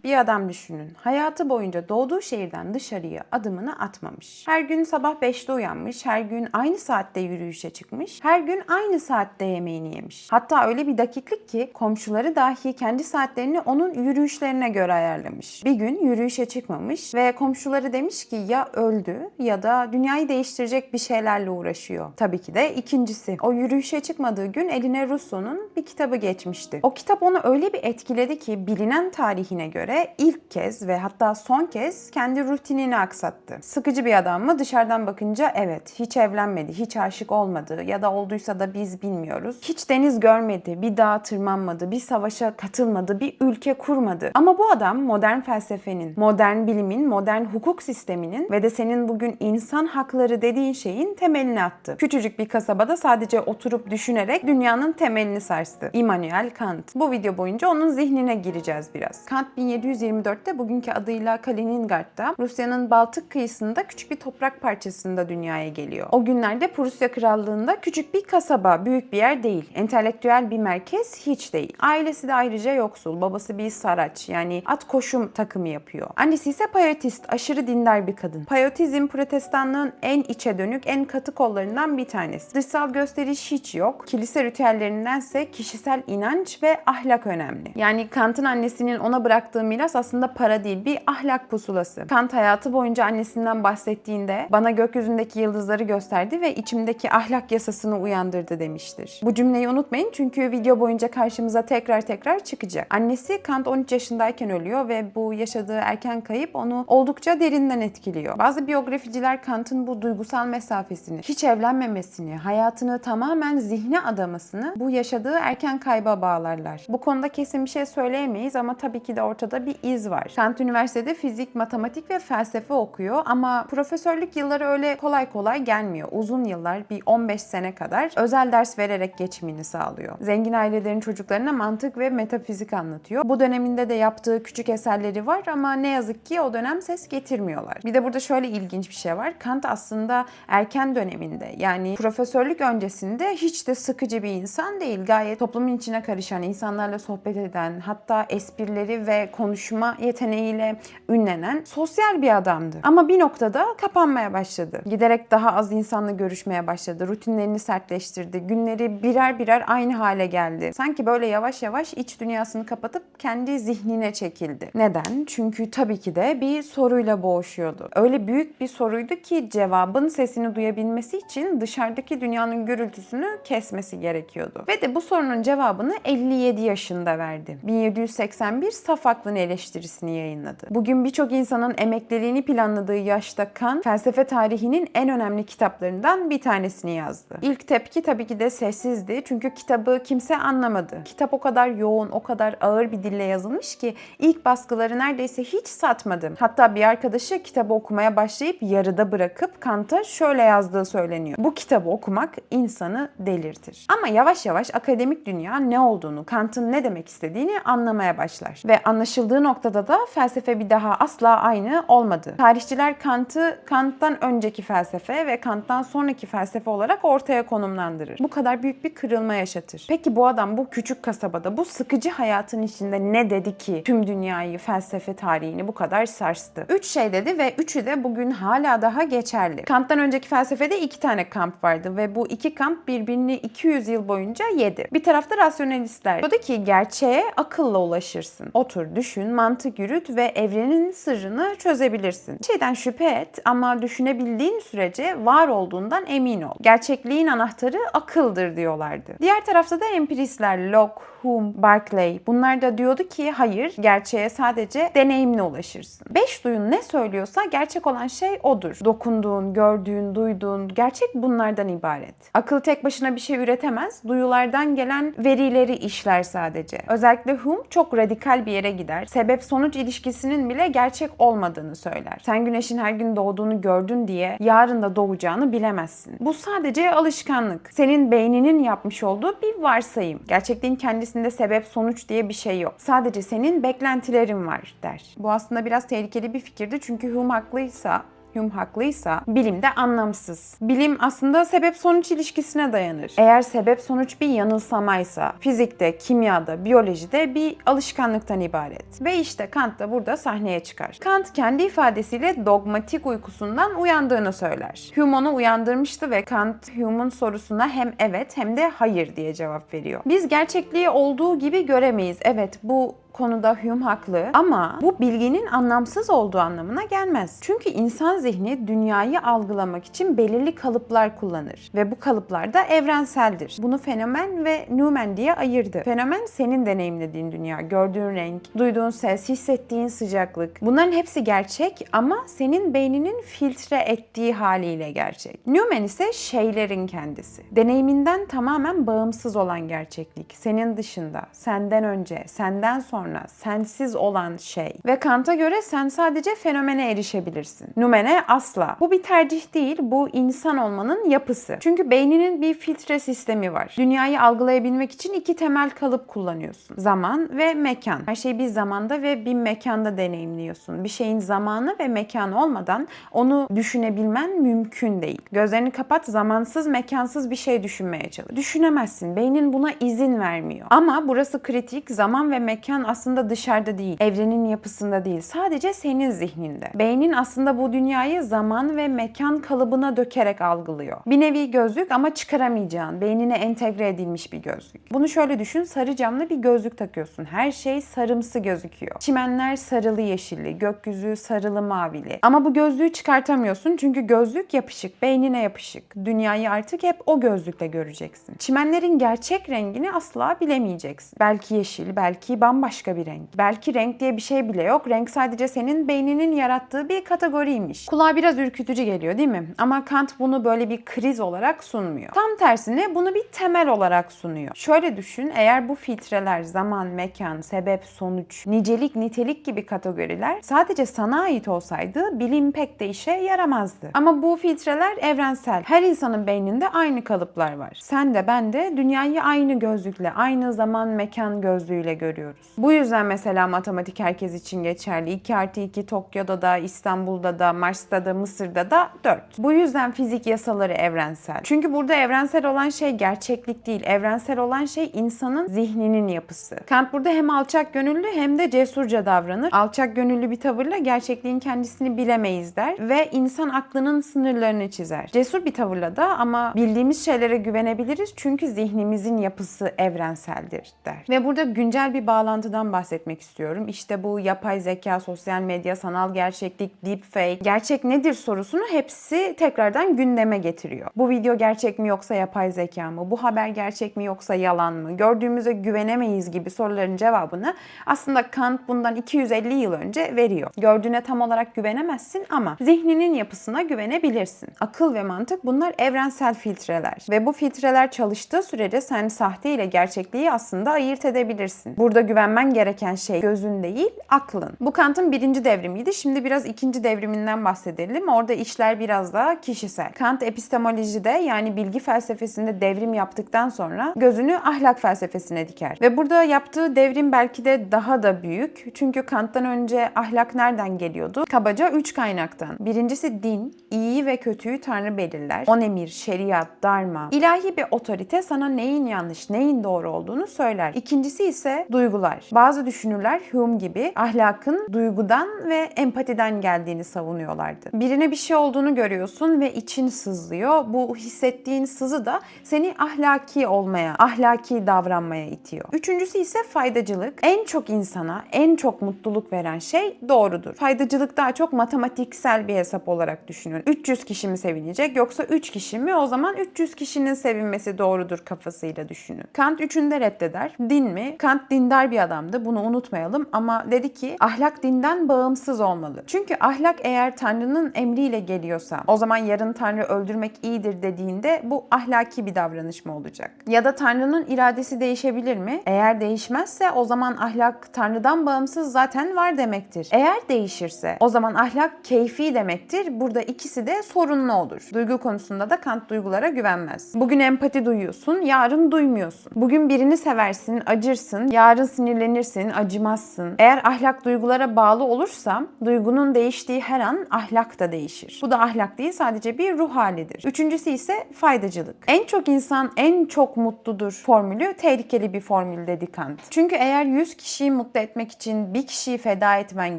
Bir adam düşünün. Hayatı boyunca doğduğu şehirden dışarıya adımını atmamış. Her gün sabah 5'te uyanmış, her gün aynı saatte yürüyüşe çıkmış, her gün aynı saatte yemeğini yemiş. Hatta öyle bir dakiklik ki komşuları dahi kendi saatlerini onun yürüyüşlerine göre ayarlamış. Bir gün yürüyüşe çıkmamış ve komşuları demiş ki ya öldü ya da dünyayı değiştirecek bir şeylerle uğraşıyor. Tabii ki de ikincisi. O yürüyüşe çıkmadığı gün eline Rousseau'nun bir kitabı geçmişti. O kitap onu öyle bir etkiledi ki bilinen tarihine göre ilk kez ve hatta son kez kendi rutinini aksattı. Sıkıcı bir adam mı? Dışarıdan bakınca evet. Hiç evlenmedi, hiç aşık olmadı ya da olduysa da biz bilmiyoruz. Hiç deniz görmedi, bir dağa tırmanmadı, bir savaşa katılmadı, bir ülke kurmadı. Ama bu adam modern felsefenin, modern bilimin, modern hukuk sisteminin ve de senin bugün insan hakları dediğin şeyin temelini attı. Küçücük bir kasabada sadece oturup düşünerek dünyanın temelini sarstı. Immanuel Kant. Bu video boyunca onun zihnine gireceğiz biraz. Kant 1724'te bugünkü adıyla Kaliningrad'da Rusya'nın Baltık kıyısında küçük bir toprak parçasında dünyaya geliyor. O günlerde Prusya Krallığı'nda küçük bir kasaba, büyük bir yer değil. Entelektüel bir merkez hiç değil. Ailesi de ayrıca yoksul. Babası bir saraç yani at koşum takımı yapıyor. Annesi ise payotist, aşırı dindar bir kadın. Payotizm protestanlığın en içe dönük, en katı kollarından bir tanesi. Dışsal gösteriş hiç yok. Kilise ritüellerindense kişisel inanç ve ahlak önemli. Yani Kant'ın annesinin ona bıraktığı miras aslında para değil, bir ahlak pusulası. Kant hayatı boyunca annesinden bahsettiğinde bana gökyüzündeki yıldızları gösterdi ve içimdeki ahlak yasasını uyandırdı demiştir. Bu cümleyi unutmayın çünkü video boyunca karşımıza tekrar çıkacak. Annesi Kant 13 yaşındayken ölüyor ve bu yaşadığı erken kayıp onu oldukça derinden etkiliyor. Bazı biyograficiler Kant'ın bu duygusal mesafesini, hiç evlenmemesini, hayatını tamamen zihne adamasını bu yaşadığı erken kayba bağlarlar. Bu konuda kesin bir şey söyleyemeyiz ama tabii ki de ortada bir iz var. Kant üniversitede fizik, matematik ve felsefe okuyor ama profesörlük yılları öyle kolay kolay gelmiyor. Uzun yıllar, bir 15 sene kadar özel ders vererek geçimini sağlıyor. Zengin ailelerin çocuklarına mantık ve metafizik anlatıyor. Bu döneminde de yaptığı küçük eserleri var ama ne yazık ki o dönem ses getirmiyorlar. Bir de burada şöyle ilginç bir şey var. Kant aslında erken döneminde yani profesörlük öncesinde hiç de sıkıcı bir insan değil. Gayet toplumun içine karışan, insanlarla sohbet eden, hatta esprileri ve konuşma yeteneğiyle ünlenen sosyal bir adamdı. Ama bir noktada kapanmaya başladı. Giderek daha az insanla görüşmeye başladı. Rutinlerini sertleştirdi. Günleri birer aynı hale geldi. Sanki böyle yavaş yavaş iç dünyasını kapatıp kendi zihnine çekildi. Neden? Çünkü tabii ki de bir soruyla boğuşuyordu. Öyle büyük bir soruydu ki cevabın sesini duyabilmesi için dışarıdaki dünyanın gürültüsünü kesmesi gerekiyordu. Ve de bu sorunun cevabını 57 yaşında verdi. 1781 Saf Aklın Eleştirisini yayınladı. Bugün birçok insanın emekliliğini planladığı yaşta Kant, felsefe tarihinin en önemli kitaplarından bir tanesini yazdı. İlk tepki tabii ki de sessizdi çünkü kitabı kimse anlamadı. Kitap o kadar yoğun, o kadar ağır bir dille yazılmış ki ilk baskıları neredeyse hiç satmadı. Hatta bir arkadaşı kitabı okumaya başlayıp yarıda bırakıp Kant'a şöyle yazdığı söyleniyor. Bu kitabı okumak insanı delirtir. Ama yavaş yavaş akademik dünya ne olduğunu, Kant'ın ne demek istediğini anlamaya başlar. Ve anlaşıldığı noktada da felsefe bir daha asla aynı olmadı. Tarihçiler Kant'ı Kant'tan önceki felsefe ve Kant'tan sonraki felsefe olarak ortaya konumlandırır. Bu kadar büyük bir kırılma yaşatır. Peki bu adam bu küçük kasabada, bu sıkıcı hayatın içinde ne dedi ki tüm dünyayı, felsefe tarihini bu kadar sarstı? 3 şey dedi ve üçü de bugün hala daha geçerli. Kant'tan önceki felsefede 2 tane kamp vardı ve bu 2 kamp birbirini 200 yıl boyunca yedi. Bir tarafta rasyonalistler. Diyordu ki gerçeğe akılla ulaşırsın. Otur, düşün, mantık yürüt ve evrenin sırrını çözebilirsin. Şeyden şüphe et ama düşünebildiğin sürece var olduğundan emin ol. Gerçekliğin anahtarı akıldır diyorlardı. Diğer tarafta da empiristler Locke, Hume, Berkeley. Bunlar da diyordu ki hayır, gerçeğe sadece deneyimle ulaşırsın. 5 duyun ne söylüyorsa gerçek olan şey odur. Dokunduğun, gördüğün, duyduğun, gerçek bunlardan ibaret. Akıl tek başına bir şey üretemez. Duyulardan gelen verileri işler sadece. Özellikle Hume çok radikal bir yere gider. Sebep-sonuç ilişkisinin bile gerçek olmadığını söyler. Sen güneşin her gün doğduğunu gördün diye yarın da doğacağını bilemezsin. Bu sadece alışkanlık. Senin beyninin yapmış olduğu bir varsayım. Gerçekliğin kendisinde sebep-sonuç diye bir şey yok. Sadece senin beklentilerin var der. Bu aslında biraz tehlikeli bir fikirdi çünkü Hume haklıysa Hume haklıysa bilim de anlamsız. Bilim aslında sebep-sonuç ilişkisine dayanır. Eğer sebep-sonuç bir yanılsamaysa fizikte, kimyada, biyolojide bir alışkanlıktan ibaret. Ve işte Kant da burada sahneye çıkar. Kant kendi ifadesiyle dogmatik uykusundan uyandığını söyler. Hume onu uyandırmıştı ve Kant Hume'un sorusuna hem evet hem de hayır diye cevap veriyor. Biz gerçekliği olduğu gibi göremeyiz. Evet, bu konuda Hume haklı ama bu bilginin anlamsız olduğu anlamına gelmez. Çünkü insan zihni dünyayı algılamak için belirli kalıplar kullanır ve bu kalıplar da evrenseldir. Bunu fenomen ve noumen diye ayırdı. Fenomen senin deneyimlediğin dünya, gördüğün renk, duyduğun ses, hissettiğin sıcaklık. Bunların hepsi gerçek ama senin beyninin filtre ettiği haliyle gerçek. Noumen ise şeylerin kendisi. Deneyiminden tamamen bağımsız olan gerçeklik. Senin dışında, senden önce, senden sonra sensiz olan şey. Ve Kant'a göre sen sadece fenomene erişebilirsin. Numene asla. Bu bir tercih değil, bu insan olmanın yapısı. Çünkü beyninin bir filtre sistemi var. Dünyayı algılayabilmek için iki temel kalıp kullanıyorsun. Zaman ve mekan. Her şeyi bir zamanda ve bir mekanda deneyimliyorsun. Bir şeyin zamanı ve mekanı olmadan onu düşünebilmen mümkün değil. Gözlerini kapat, zamansız, mekansız bir şey düşünmeye çalış. Düşünemezsin. Beynin buna izin vermiyor. Ama burası kritik. Zaman ve mekan aslında dışarıda değil, evrenin yapısında değil, sadece senin zihninde. Beynin aslında bu dünyayı zaman ve mekan kalıbına dökerek algılıyor. Bir nevi gözlük ama çıkaramayacağın, beynine entegre edilmiş bir gözlük. Bunu şöyle düşün, sarı camlı bir gözlük takıyorsun. Her şey sarımsı gözüküyor. Çimenler sarılı yeşilli, gökyüzü sarılı mavili. Ama bu gözlüğü çıkartamıyorsun çünkü gözlük yapışık, beynine yapışık. Dünyayı artık hep o gözlükle göreceksin. Çimenlerin gerçek rengini asla bilemeyeceksin. Belki yeşil, belki bambaşka bir renk. Belki renk diye bir şey bile yok. Renk sadece senin beyninin yarattığı bir kategoriymiş. Kulağa biraz ürkütücü geliyor değil mi? Ama Kant bunu böyle bir kriz olarak sunmuyor. Tam tersine bunu bir temel olarak sunuyor. Şöyle düşün, eğer bu filtreler zaman, mekan, sebep, sonuç, nicelik, nitelik gibi kategoriler sadece sana ait olsaydı bilim pek de işe yaramazdı. Ama bu filtreler evrensel. Her insanın beyninde aynı kalıplar var. Sen de ben de dünyayı aynı gözlükle, aynı zaman, mekan gözlüğüyle görüyoruz. Bu yüzden mesela matematik herkes için geçerli. 2+2 Tokyo'da da, İstanbul'da da, Mars'ta da, Mısır'da da 4. Bu yüzden fizik yasaları evrensel. Çünkü burada evrensel olan şey gerçeklik değil. Evrensel olan şey insanın zihninin yapısı. Kant burada hem alçak gönüllü hem de cesurca davranır. Alçak gönüllü bir tavırla gerçekliğin kendisini bilemeyiz der ve insan aklının sınırlarını çizer. Cesur bir tavırla da ama bildiğimiz şeylere güvenebiliriz çünkü zihnimizin yapısı evrenseldir der. Ve burada güncel bir bağlantıdan bahsetmek istiyorum. İşte bu yapay zeka, sosyal medya, sanal gerçeklik, deepfake, gerçek nedir sorusunu hepsi tekrardan gündeme getiriyor. Bu video gerçek mi yoksa yapay zeka mı? Bu haber gerçek mi yoksa yalan mı? Gördüğümüze güvenemeyiz gibi soruların cevabını aslında Kant bundan 250 yıl önce veriyor. Gördüğüne tam olarak güvenemezsin ama zihninin yapısına güvenebilirsin. Akıl ve mantık bunlar evrensel filtreler ve bu filtreler çalıştığı sürece sen sahte ile gerçekliği aslında ayırt edebilirsin. Burada güvenmen gereken şey gözün değil, aklın. Bu Kant'ın birinci devrimiydi. Şimdi biraz ikinci devriminden bahsedelim. Orada işler biraz daha kişisel. Kant epistemolojide yani bilgi felsefesinde devrim yaptıktan sonra gözünü ahlak felsefesine diker. Ve burada yaptığı devrim belki de daha da büyük. Çünkü Kant'tan önce ahlak nereden geliyordu? Kabaca 3 kaynaktan. Birincisi din, iyiyi ve kötüyü Tanrı belirler. On emir, şeriat, dharma. İlahi bir otorite sana neyin yanlış, neyin doğru olduğunu söyler. İkincisi ise duygular. Bazı düşünürler Hume gibi ahlakın duygudan ve empatiden geldiğini savunuyorlardı. Birine bir şey olduğunu görüyorsun ve için sızlıyor. Bu hissettiğin sızı da seni ahlaki olmaya, ahlaki davranmaya itiyor. Üçüncüsü ise faydacılık. En çok insana en çok mutluluk veren şey doğrudur. Faydacılık daha çok matematiksel bir hesap olarak düşünün. 300 kişi mi sevinecek yoksa 3 kişi mi? O zaman 300 kişinin sevinmesi doğrudur kafasıyla düşünün. Kant üçünde reddeder. Din mi? Kant dindar bir adamdı. Bunu unutmayalım ama dedi ki ahlak dinden bağımsız olmalı. Çünkü ahlak eğer Tanrı'nın emriyle geliyorsa o zaman yarın Tanrı öldürmek iyidir dediğinde bu ahlaki bir davranış mı olacak? Ya da Tanrı'nın iradesi değişebilir mi? Eğer değişmezse o zaman ahlak Tanrı'dan bağımsız zaten var demektir. Eğer değişirse o zaman ahlak keyfi demektir. Burada ikisi de sorunlu olur. Duygu konusunda da Kant duygulara güvenmez. Bugün empati duyuyorsun, yarın duymuyorsun. Bugün birini seversin, acırsın, yarın sinirlenirsin güvenirsin, acımazsın. Eğer ahlak duygulara bağlı olursa duygunun değiştiği her an ahlak da değişir. Bu da ahlak değil, sadece bir ruh halidir. Üçüncüsü ise faydacılık. En çok insan en çok mutludur formülü tehlikeli bir formül dedi Kant. Çünkü eğer 100 kişiyi mutlu etmek için bir kişiyi feda etmen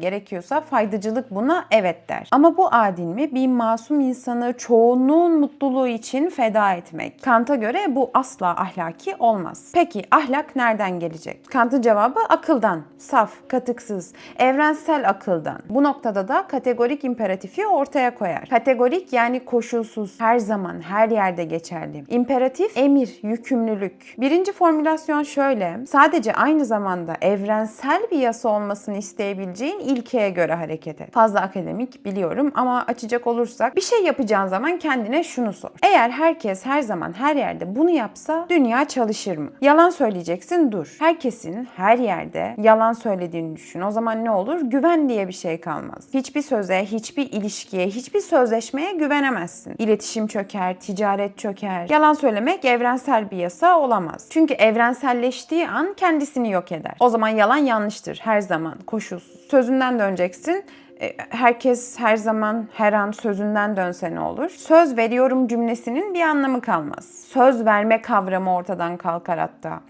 gerekiyorsa faydacılık buna evet der. Ama bu adil mi? Bir masum insanı çoğunluğun mutluluğu için feda etmek. Kant'a göre bu asla ahlaki olmaz. Peki ahlak nereden gelecek? Kant'ın cevabı akıldan. Saf, katıksız, evrensel akıldan. Bu noktada da kategorik imperatifi ortaya koyar. Kategorik yani koşulsuz, her zaman, her yerde geçerli. İmperatif, emir, yükümlülük. Birinci formülasyon şöyle: sadece aynı zamanda evrensel bir yasa olmasını isteyebileceğin ilkeye göre hareket et. Fazla akademik biliyorum ama açacak olursak bir şey yapacağın zaman kendine şunu sor. Eğer herkes her zaman her yerde bunu yapsa dünya çalışır mı? Yalan söyleyeceksin, dur. Herkesin her yerde yalan söylediğini düşün. O zaman ne olur? Güven diye bir şey kalmaz. Hiçbir söze, hiçbir ilişkiye, hiçbir sözleşmeye güvenemezsin. İletişim çöker, ticaret çöker. Yalan söylemek evrensel bir yasa olamaz. Çünkü evrenselleştiği an kendisini yok eder. O zaman yalan yanlıştır her zaman, koşulsuz. Sözünden döneceksin. Herkes her zaman her an sözünden dönse ne olur? Söz veriyorum cümlesinin bir anlamı kalmaz. Söz verme kavramı ortadan kalkar hatta.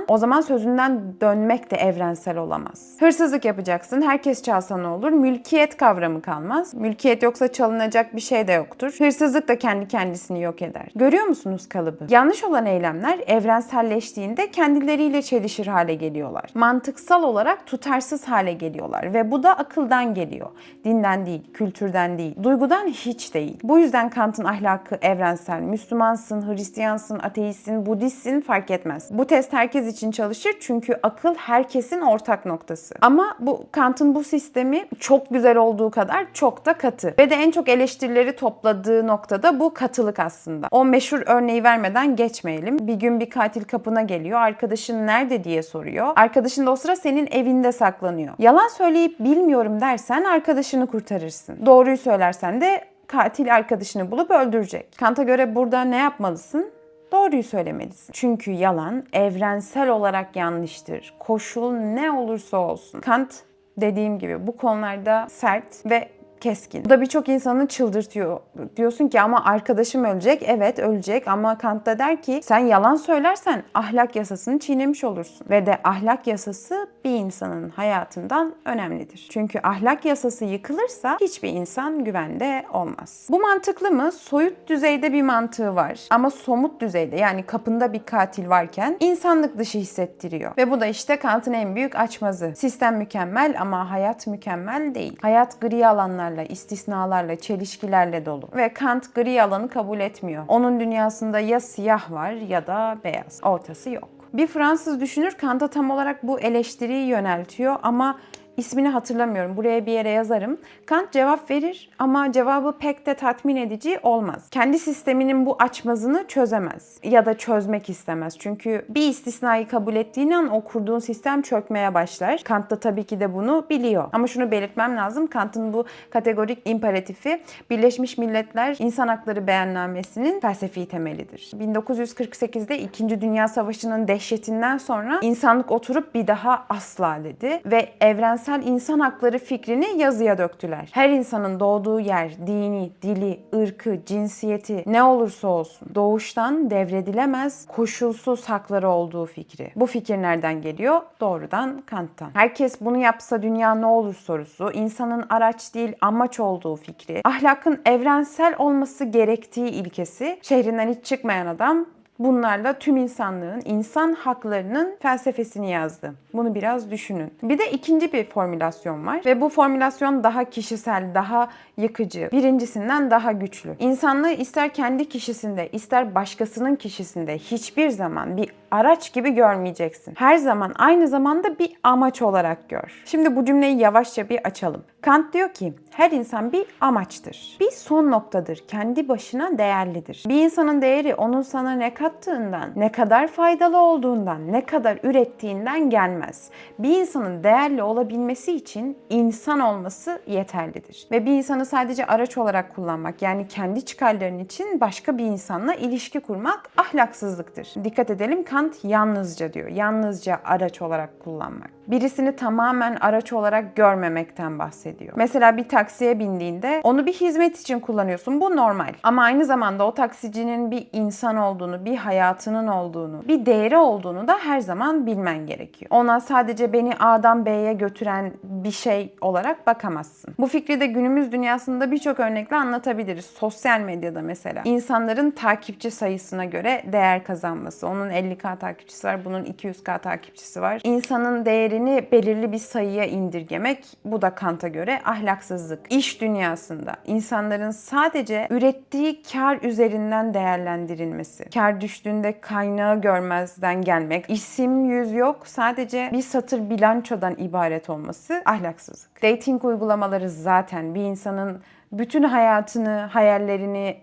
O zaman sözünden dönmek de evrensel olamaz. Hırsızlık yapacaksın. Herkes çalsa ne olur? Mülkiyet kavramı kalmaz. Mülkiyet yoksa çalınacak bir şey de yoktur. Hırsızlık da kendi kendisini yok eder. Görüyor musunuz kalıbı? Yanlış olan eylemler evrenselleştiğinde kendileriyle çelişir hale geliyorlar. Mantıksal olarak tutarsız hale geliyorlar ve bu da akıldan geliyor. Dinden değil, kültürden değil, duygudan hiç değil. Bu yüzden Kant'ın ahlakı evrensel. Müslümansın, Hristiyansın, ateistsin, Budistsin fark etmez. Bu test herkes için çalışır çünkü akıl herkesin ortak noktası. Ama Kant'ın bu sistemi çok güzel olduğu kadar çok da katı. Ve de en çok eleştirileri topladığı noktada bu katılık aslında. O meşhur örneği vermeden geçmeyelim. Bir gün bir katil kapına geliyor. Arkadaşın nerede diye soruyor. Arkadaşın da o sıra senin evinde saklanıyor. Yalan söyleyip bilmiyorum dersen arkadaşını kurtarırsın. Doğruyu söylersen de katil arkadaşını bulup öldürecek. Kant'a göre burada ne yapmalısın? Doğruyu söylemelisin. Çünkü yalan evrensel olarak yanlıştır. Koşul ne olursa olsun. Kant dediğim gibi bu konularda sert ve keskin. Bu da birçok insanı çıldırtıyor. Diyorsun ki ama arkadaşım ölecek. Evet ölecek ama Kant da der ki sen yalan söylersen ahlak yasasını çiğnemiş olursun. Ve de ahlak yasası bir insanın hayatından önemlidir. Çünkü ahlak yasası yıkılırsa hiçbir insan güvende olmaz. Bu mantıklı mı? Soyut düzeyde bir mantığı var. Ama somut düzeyde yani kapında bir katil varken insanlık dışı hissettiriyor. Ve bu da işte Kant'ın en büyük açmazı. Sistem mükemmel ama hayat mükemmel değil. Hayat gri alanlar, istisnalarla, çelişkilerle dolu. Ve Kant gri alanı kabul etmiyor. Onun dünyasında ya siyah var ya da beyaz. Ortası yok. Bir Fransız düşünür Kant'a tam olarak bu eleştiriyi yöneltiyor ama İsmini hatırlamıyorum. Buraya bir yere yazarım. Kant cevap verir ama cevabı pek de tatmin edici olmaz. Kendi sisteminin bu açmazını çözemez ya da çözmek istemez. Çünkü bir istisnayı kabul ettiğin an o kurduğun sistem çökmeye başlar. Kant da tabii ki de bunu biliyor. Ama şunu belirtmem lazım. Kant'ın bu kategorik imperatifi Birleşmiş Milletler İnsan Hakları Beyannamesi'nin felsefi temelidir. 1948'de 2. Dünya Savaşı'nın dehşetinden sonra insanlık oturup bir daha asla dedi ve evrensel insan hakları fikrini yazıya döktüler. Her insanın doğduğu yer, dini, dili, ırkı, cinsiyeti ne olursa olsun doğuştan devredilemez, koşulsuz hakları olduğu fikri. Bu fikir nereden geliyor? Doğrudan Kant'tan. Herkes bunu yapsa dünya ne olur sorusu, insanın araç değil amaç olduğu fikri, ahlakın evrensel olması gerektiği ilkesi, şehrinden hiç çıkmayan adam bunlarla tüm insanlığın, insan haklarının felsefesini yazdı. Bunu biraz düşünün. Bir de ikinci bir formülasyon var ve bu formülasyon daha kişisel, daha yıkıcı, birincisinden daha güçlü. İnsanlığı ister kendi kişisinde, ister başkasının kişisinde hiçbir zaman bir araç gibi görmeyeceksin. Her zaman aynı zamanda bir amaç olarak gör. Şimdi bu cümleyi yavaşça bir açalım. Kant diyor ki her insan bir amaçtır. Bir son noktadır. Kendi başına değerlidir. Bir insanın değeri onun sana ne kattığından, ne kadar faydalı olduğundan, ne kadar ürettiğinden gelmez. Bir insanın değerli olabilmesi için insan olması yeterlidir. Ve bir insanı sadece araç olarak kullanmak, yani kendi çıkarların için başka bir insanla ilişki kurmak ahlaksızlıktır. Dikkat edelim, Kant Kant yalnızca diyor. Yalnızca araç olarak kullanmak. Birisini tamamen araç olarak görmemekten bahsediyor. Mesela bir taksiye bindiğinde onu bir hizmet için kullanıyorsun. Bu normal. Ama aynı zamanda o taksicinin bir insan olduğunu, bir hayatının olduğunu, bir değeri olduğunu da her zaman bilmen gerekiyor. Ona sadece beni A'dan B'ye götüren bir şey olarak bakamazsın. Bu fikri de günümüz dünyasında birçok örnekle anlatabiliriz. Sosyal medyada mesela. İnsanların takipçi sayısına göre değer kazanması. Onun 50K takipçisi var, bunun 200K takipçisi var. İnsanın değerini belirli bir sayıya indirgemek, bu da Kant'a göre ahlaksızlık. İş dünyasında insanların sadece ürettiği kar üzerinden değerlendirilmesi. Kar düştüğünde kaynağı görmezden gelmek. İsim yüz yok, sadece bir satır bilançodan ibaret olması ahlaksızlık. Dating uygulamaları zaten bir insanın bütün hayatını, hayallerini,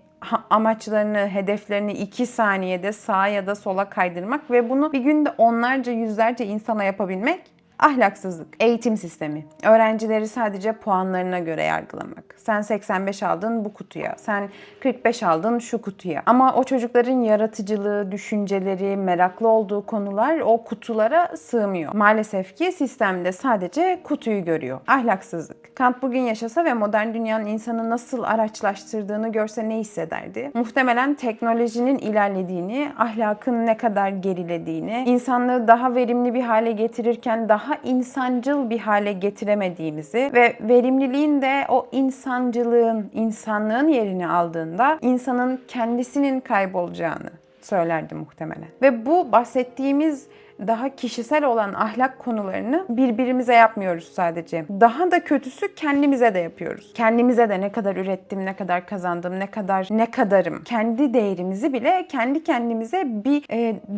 amaçlarını, hedeflerini 2 saniyede sağa ya da sola kaydırmak ve bunu bir günde onlarca, yüzlerce insana yapabilmek ahlaksızlık. Eğitim sistemi. Öğrencileri sadece puanlarına göre yargılamak. Sen 85 aldın bu kutuya, sen 45 aldın şu kutuya. Ama o çocukların yaratıcılığı, düşünceleri, meraklı olduğu konular o kutulara sığmıyor. Maalesef ki sistemde sadece kutuyu görüyor. Ahlaksızlık. Kant bugün yaşasa ve modern dünyanın insanı nasıl araçlaştırdığını görse ne hissederdi? Muhtemelen teknolojinin ilerlediğini, ahlakın ne kadar gerilediğini, insanlığı daha verimli bir hale getirirken daha insancıl bir hale getiremediğimizi ve verimliliğin de o insanlığın yerini aldığında insanın kendisinin kaybolacağını söylerdi muhtemelen. Ve bu bahsettiğimiz daha kişisel olan ahlak konularını birbirimize yapmıyoruz sadece. Daha da kötüsü kendimize de yapıyoruz. Kendimize de ne kadar ürettim, ne kadar kazandım, ne kadarım. Kendi değerimizi bile kendi kendimize bir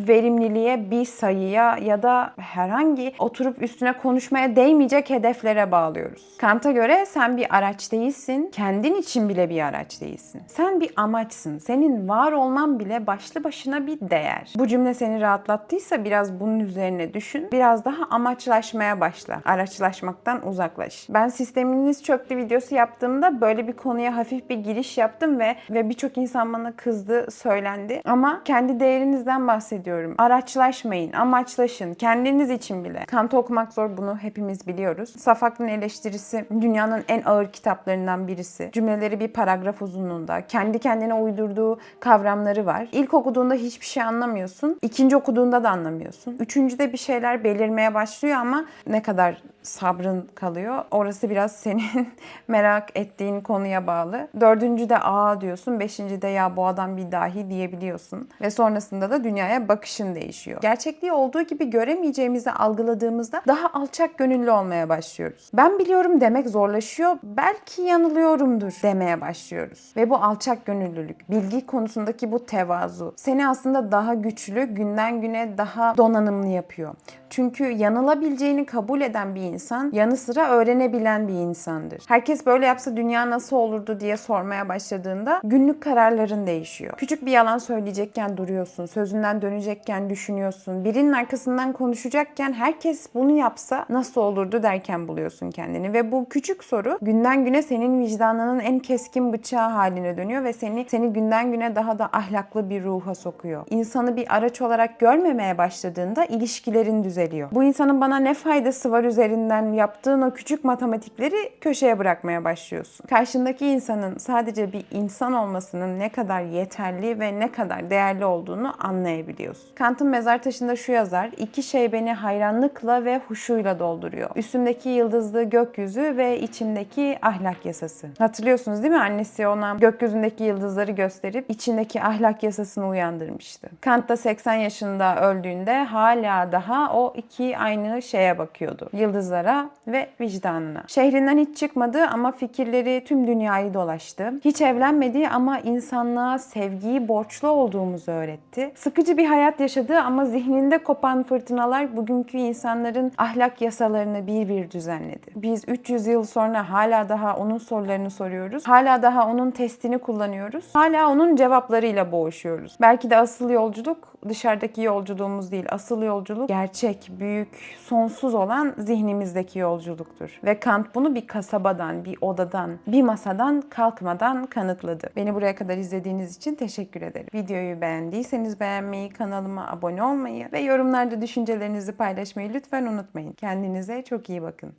verimliliğe, bir sayıya ya da herhangi oturup üstüne konuşmaya değmeyecek hedeflere bağlıyoruz. Kant'a göre sen bir araç değilsin, kendin için bile bir araç değilsin. Sen bir amaçsın. Senin var olman bile başlı başına bir değer. Bu cümle seni rahatlattıysa biraz bunun üzerine düşün. Biraz daha amaçlaşmaya başla. Araçlaşmaktan uzaklaş. Ben sisteminiz çöktü videosu yaptığımda böyle bir konuya hafif bir giriş yaptım ve birçok insan bana kızdı, söylendi. Ama kendi değerinizden bahsediyorum. Araçlaşmayın, amaçlaşın. Kendiniz için bile. Kant'ı okumak zor, bunu hepimiz biliyoruz. Safaklı'nın eleştirisi dünyanın en ağır kitaplarından birisi. Cümleleri bir paragraf uzunluğunda. Kendi kendine uydurduğu kavramları var. İlk okuduğunda hiçbir şey anlamıyorsun. İkinci okuduğunda da anlamıyorsun. Üçüncüde bir şeyler belirmeye başlıyor ama ne kadar sabrın kalıyor. Orası biraz senin merak ettiğin konuya bağlı. Dördüncüde diyorsun. Beşincide ya bu adam bir dahi diyebiliyorsun. Ve sonrasında da dünyaya bakışın değişiyor. Gerçekliği olduğu gibi göremeyeceğimizi algıladığımızda daha alçak gönüllü olmaya başlıyoruz. Ben biliyorum demek zorlaşıyor. Belki yanılıyorumdur demeye başlıyoruz. Ve bu alçak gönüllülük, bilgi konusundaki bu tevazu seni aslında daha güçlü, günden güne daha donanımlı yapıyor. Çünkü yanılabileceğini kabul eden bir insan yanı sıra öğrenebilen bir insandır. Herkes böyle yapsa dünya nasıl olurdu diye sormaya başladığında günlük kararların değişiyor. Küçük bir yalan söyleyecekken duruyorsun, sözünden dönecekken düşünüyorsun, birinin arkasından konuşacakken herkes bunu yapsa nasıl olurdu derken buluyorsun kendini. Ve bu küçük soru günden güne senin vicdanının en keskin bıçağı haline dönüyor ve seni günden güne daha da ahlaklı bir ruha sokuyor. İnsanı bir araç olarak görmemeye başladığında ilişkilerin düzeliyor. Bu insanın bana ne faydası var üzerinden yaptığın o küçük matematikleri köşeye bırakmaya başlıyorsun. Karşındaki insanın sadece bir insan olmasının ne kadar yeterli ve ne kadar değerli olduğunu anlayabiliyorsun. Kant'ın mezar taşında şu yazar: "İki şey beni hayranlıkla ve huşuyla dolduruyor. Üstümdeki yıldızlı gökyüzü ve içimdeki ahlak yasası." Hatırlıyorsunuz değil mi? Annesi ona gökyüzündeki yıldızları gösterip içindeki ahlak yasasını uyandırmıştı. Kant da 80 yaşında öldüğünde hala daha o iki aynı şeye bakıyordu. Yıldızlara ve vicdanına. Şehrinden hiç çıkmadı ama fikirleri tüm dünyayı dolaştı. Hiç evlenmedi ama insanlığa sevgiyi borçlu olduğumuzu öğretti. Sıkıcı bir hayat yaşadı ama zihninde kopan fırtınalar bugünkü insanların ahlak yasalarını bir bir düzenledi. Biz 300 yıl sonra hala daha onun sorularını soruyoruz. Hala daha onun testini kullanıyoruz. Hala onun cevaplarıyla boğuşuyoruz. Belki de asıl yolculuk dışarıdaki yolculuğumuz değil. Asıl asıl yolculuk gerçek, büyük, sonsuz olan zihnimizdeki yolculuktur. Ve Kant bunu bir kasabadan, bir odadan, bir masadan kalkmadan kanıtladı. Beni buraya kadar izlediğiniz için teşekkür ederim. Videoyu beğendiyseniz beğenmeyi, kanalıma abone olmayı ve yorumlarda düşüncelerinizi paylaşmayı lütfen unutmayın. Kendinize çok iyi bakın.